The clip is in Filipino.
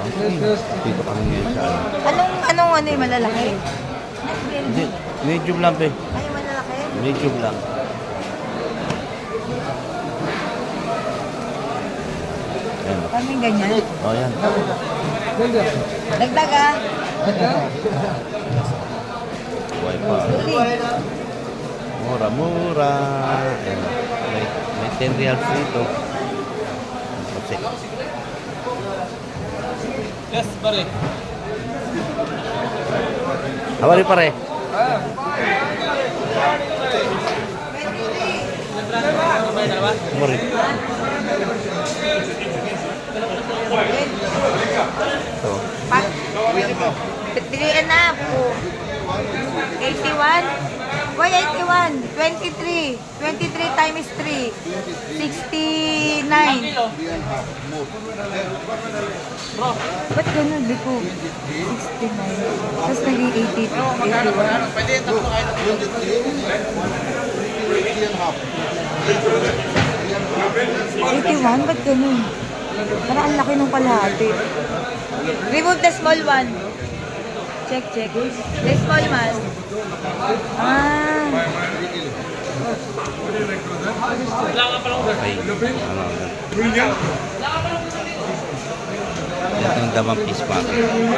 Dito kami ngayon sa ano. Anong yung malalaki? Hindi, medium lang pe. Ay, yung malalaki? Medium lang. Ayan. Kaming ganyan. O, yan. Dagdag ah. Buhay pa. Mura-mura. Ayan. May 10 reals dito. Kasi. Yes, pare. Hawali pare. Mari. So, Piliin na po. 81? Why 81? 23. 23 times 3. 69. Ba't ganun? Di ko. 69. Tapos naging 80. 81. 81? Ba't ganun? Parang ang laki nung kalahati. Remove the small one. Check. The small one. Ah. ay, ano. Ito yung damang piece pa.